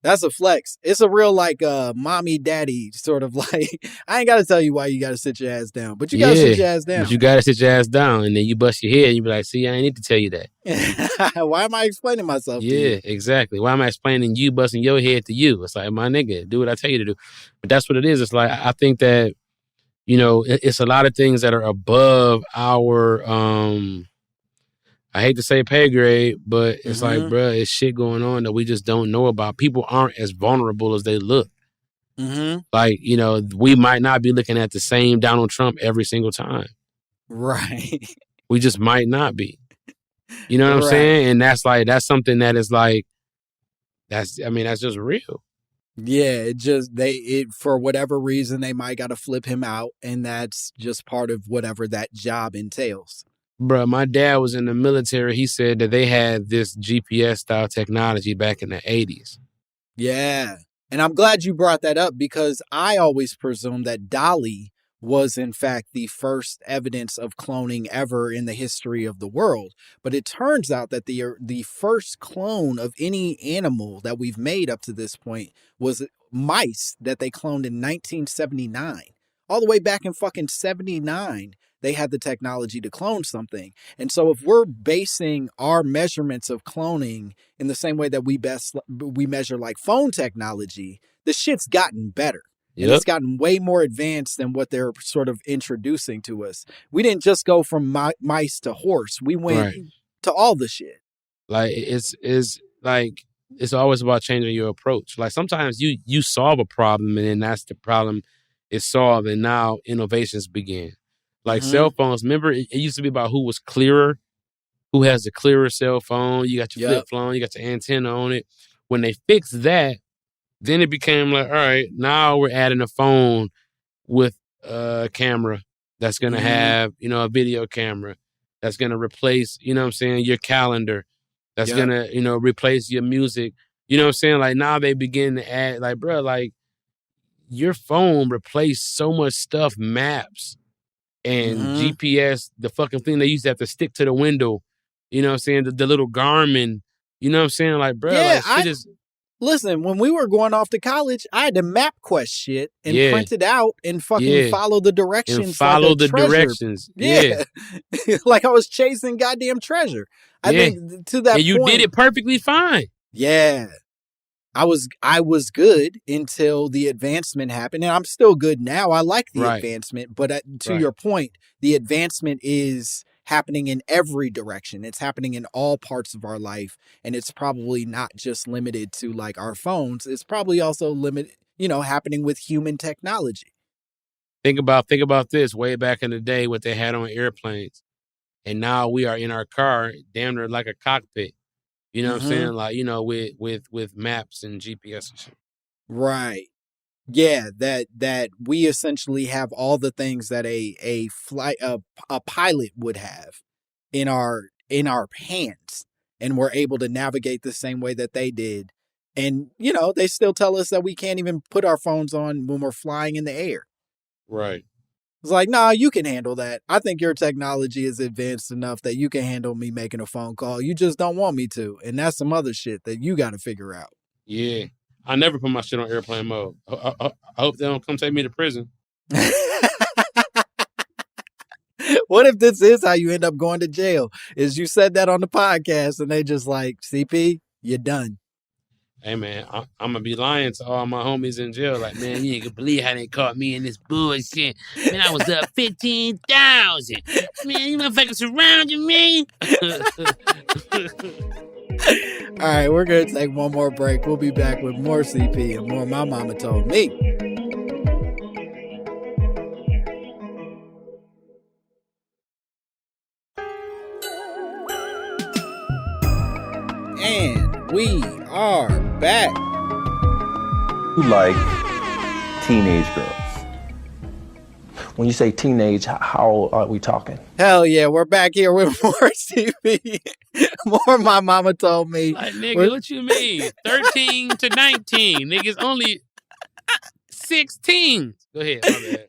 That's a flex. It's a real like mommy daddy sort of like, I ain't got to tell you why you got to sit your ass down, but you got to sit your ass down. But you got to sit your ass down and then you bust your head and you be like, see, I ain't need to tell you that. Why am I explaining myself to you? Yeah, exactly. Why am I explaining you busting your head to you? It's like, my nigga, do what I tell you to do. But that's what it is. It's like, I think that, you know, it's a lot of things that are above our, I hate to say pay grade, but it's like, bruh, it's shit going on that we just don't know about. People aren't as vulnerable as they look. Mm-hmm. Like, you know, we might not be looking at the same Donald Trump every single time. Right. We just might not be. You know what I'm saying? And that's something that is like, that's just real. Yeah, for whatever reason, they might got to flip him out. And that's just part of whatever that job entails. Bruh, my dad was in the military. He said that they had this GPS style technology back in the 80s. Yeah. And I'm glad you brought that up because I always presumed that Dolly was in fact the first evidence of cloning ever in the history of the world. But it turns out that the first clone of any animal that we've made up to this point was mice that they cloned in 1979. all the way back in fucking 79, they had the technology to clone something. And so if we're basing our measurements of cloning in the same way that we measure like phone technology, the shit's gotten better. And it's gotten way more advanced than what they're sort of introducing to us. We didn't just go from mice to horse. We went to all the shit. Like it's like it's always about changing your approach. Like sometimes you solve a problem and then that's the problem is solved and now innovations begin. Like cell phones, remember it used to be about who was clearer, who has the clearer cell phone. You got your flip phone, you got your antenna on it. When they fixed that, then it became like, all right, now we're adding a phone with a camera that's going to have, a video camera that's going to replace, your calendar. That's going to, replace your music. You know what I'm saying? Like now they begin to add, like, bro, like your phone replaced so much stuff, maps and GPS, the fucking thing they used to have to stick to the window. You know what I'm saying? The little Garmin, you know what I'm saying? Like, bro, listen, when we were going off to college, I had to MapQuest shit and print it out and fucking follow the directions. And follow the directions. Yeah. Like I was chasing goddamn treasure. I think to that point. And you did it perfectly fine. Yeah. I was good until the advancement happened. And I'm still good now. I like the advancement. But to your point, the advancement is happening in every direction. It's happening in all parts of our life. And it's probably not just limited to like our phones. It's probably also happening with human technology. Think about this way back in the day, what they had on airplanes. And now we are in our car, damn near like a cockpit. You know what I'm saying? Like, with maps and GPS and shit. Right. Yeah, that we essentially have all the things that a pilot would have in our hands, and we're able to navigate the same way that they did. And they still tell us that we can't even put our phones on when we're flying in the air. Right. It's like, nah, you can handle that. I think your technology is advanced enough that you can handle me making a phone call. You just don't want me to, and that's some other shit that you got to figure out. Yeah. I never put my shit on airplane mode. I hope they don't come take me to prison. What if this is how you end up going to jail? Is you said that on the podcast and they just like, CP, you're done. Hey, man, I'm going to be lying to all my homies in jail. Like, man, you ain't going to believe how they caught me in this bullshit. Man, I was up 15,000. Man, you motherfuckers surrounded me. All right, we're going to take one more break. We'll be back with more CP and more My Mama Told Me. And we are back. You like teenage girls. When you say teenage, how old are we talking? Hell yeah, we're back here with more CP. More My Mama Told Me. Like, nigga, what you mean? 13 to 19. Niggas only 16. Go ahead, my bad.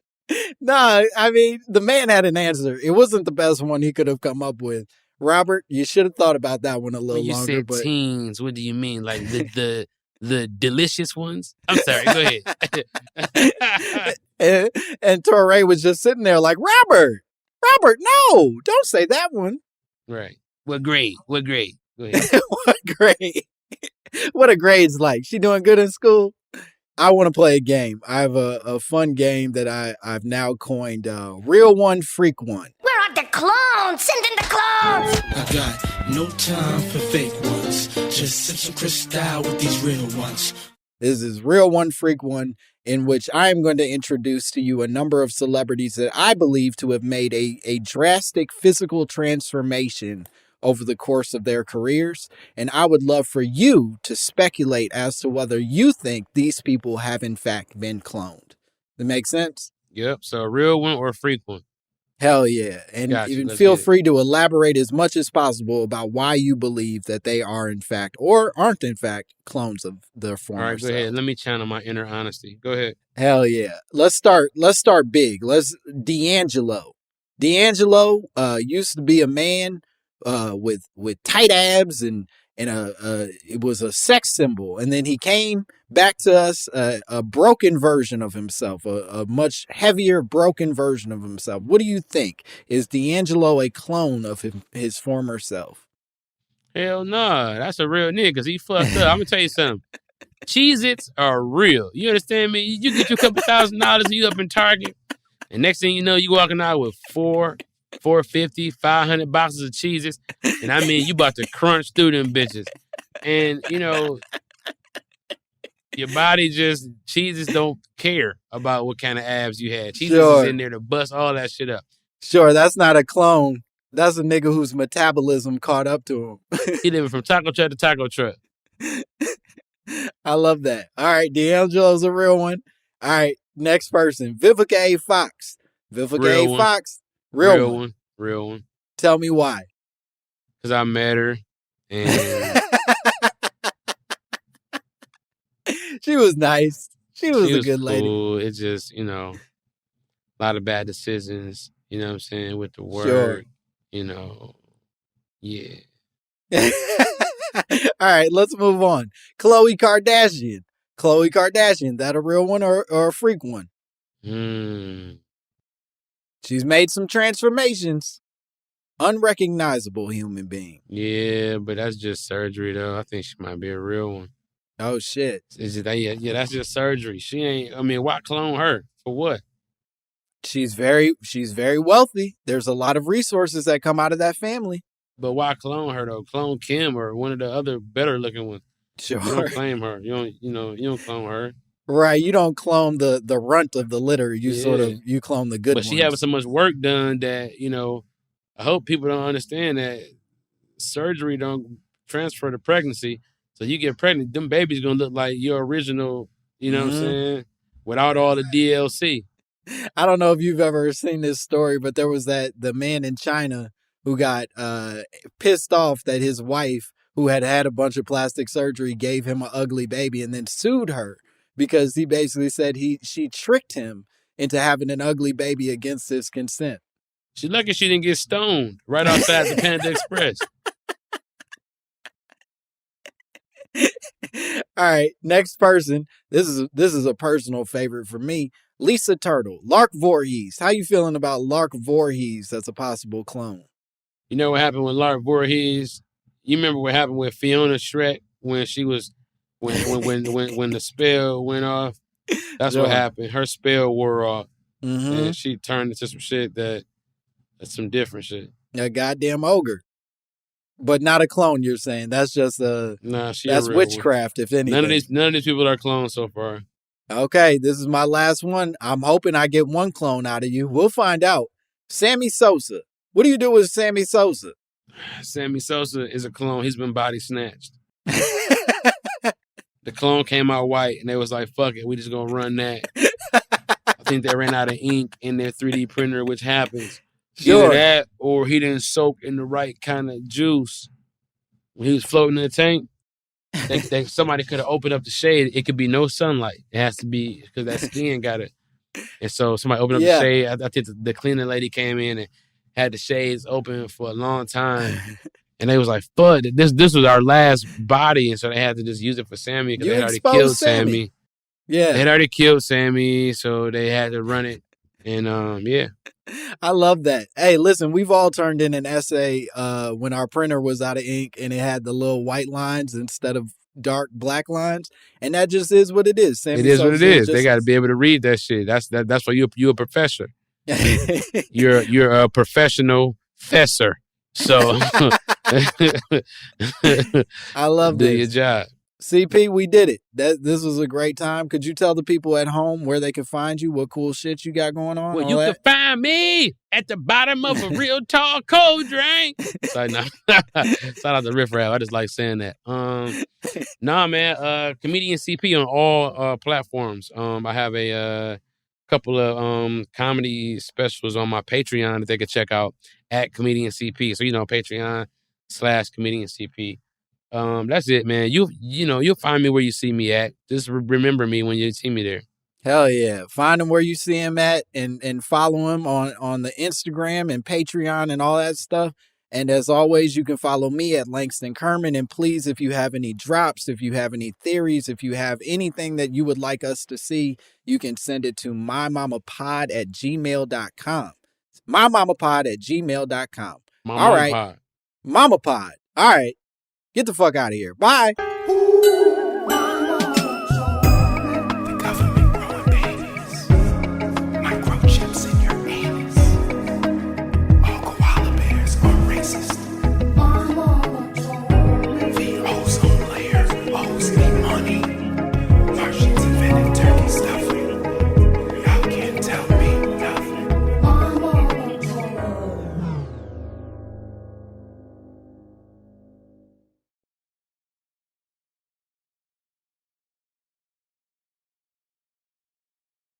No, I mean, the man had an answer. It wasn't the best one he could have come up with. Robert, you should have thought about that one a little longer. You said teens, what do you mean? Like the delicious ones? I'm sorry, go ahead. and Torre was just sitting there like, Robert, no, don't say that one. Right. What grade? Go ahead. What grade? What are grades like? She doing good in school? I want to play a game. I have a fun game that I've now coined Real One, Freak One. Where are the clones? Send in the clones! I got no time for fake ones. Just sip some crystal with these real ones. This is Real One, Freak One, in which I am going to introduce to you a number of celebrities that I believe to have made a drastic physical transformation over the course of their careers. And I would love for you to speculate as to whether you think these people have in fact been cloned. That makes sense? Yep. So a real one or a freak one? Hell yeah. And even feel free to elaborate as much as possible about why you believe that they are in fact or aren't in fact clones of their former All right, go ahead. Let me channel my inner honesty. Go ahead. Hell yeah. Let's start big. D'Angelo. D'Angelo used to be a man with tight abs and and it was a sex symbol. And then he came back to us a broken version of himself, a much heavier, broken version of himself. What do you think? Is D'Angelo a clone of his former self? Hell no, that's a real nigga because he fucked up. I'm gonna tell you something. Cheez-Its are real. You understand me? You get you a couple $1,000 and you up in Target, and next thing you know, you walking out with $450, 500 boxes of Cheez-Its, and I mean, you about to crunch through them bitches. And, you know, your body just, Cheez-Its don't care about what kind of abs you had. Cheez-Its is in there to bust all that shit up. Sure, that's not a clone. That's a nigga whose metabolism caught up to him. He living from taco truck to taco truck. I love that. All right, D'Angelo's a real one. All right, next person, Vivica A. Fox. Vivica A. Fox, real one. Real one. Tell me why. Because I met her, and she was nice. She was a good lady. Cool. It's just, you know, a lot of bad decisions, you know what I'm saying, with the work, Sure. You know, yeah. All right, let's move on. Khloe Kardashian. Khloe Kardashian, that a real one or a freak one? She's made some transformations. Unrecognizable human being. Yeah, but that's just surgery, though. I think she might be a real one. Oh, shit. Is it, yeah, that's just surgery. She ain't, I mean, why clone her? For what? She's very wealthy. There's a lot of resources that come out of that family. But why clone her, though? Clone Kim or one of the other better looking ones. Sure. You don't claim her. You don't clone her. Right. You don't clone the runt of the litter. You clone the good ones. But she having so much work done that, you know, I hope people don't understand that surgery don't transfer to pregnancy. So you get pregnant, them babies gonna look like your original, you know what I'm saying? Without all the DLC. I don't know if you've ever seen this story, but there was the man in China who got pissed off that his wife, who had a bunch of plastic surgery, gave him an ugly baby and then sued her because he basically said she tricked him into having an ugly baby against his consent. She's lucky she didn't get stoned right outside the Panda Express. All right, next person. This is a personal favorite for me. Lisa Turtle, Lark Voorhees. How you feeling about Lark Voorhees as a possible clone? You know what happened with Lark Voorhees? You remember what happened with Fiona Shrek when she was when the spell went off? That's what happened. Her spell wore off, and she turned into some shit that's some different shit. A goddamn ogre. But not a clone, you're saying. That's just that's witchcraft, if anything. None of these people are clones so far. Okay, this is my last one. I'm hoping I get one clone out of you. We'll find out. Sammy Sosa. What do you do with Sammy Sosa? Sammy Sosa is a clone. He's been body snatched. The clone came out white, and they was like, fuck it, we just gonna run that. I think they ran out of ink in their 3D printer, which happens. Sure. Either that or he didn't soak in the right kind of juice when he was floating in the tank. Somebody could have opened up the shade. It could be no sunlight. It has to be because that skin got it. And so somebody opened up the shade. I think the cleaning lady came in and had the shades open for a long time. And they was like, fuck, this was our last body. And so they had to just use it for Sammy because they had already killed Sammy. Yeah. They had already killed Sammy, so they had to run it. And yeah. I love that. Hey, listen, we've all turned in an essay when our printer was out of ink and it had the little white lines instead of dark black lines. And that just is what it is. Sammy it is Sosa what it is. They got to be able to read that shit. That's why you're a professor. You're a professional fesser. So I love do this. your job. CP, we did it. This was a great time. Could you tell the people at home where they can find you, what cool shit you got going on? Well, you can find me at the bottom of a real tall cold drink. Sorry, no. Shout out to Riff Raff. I just like saying that. Nah, man. Comedian CP on all platforms. I have a couple of comedy specials on my Patreon that they could check out at Comedian CP. So, Patreon/Comedian CP. That's it, man. You'll find me where you see me at. Just remember me when you see me there. Hell yeah. Find him where you see him at and follow him on the Instagram and Patreon and all that stuff. And as always, you can follow me at Langston Kerman. And please, if you have any drops, if you have any theories, if you have anything that you would like us to see, you can send it to mymommapod@gmail.com. mymommapod@gmail.com. My All mom right. pod. Mama Pod. All right. Get the fuck out of here. Bye.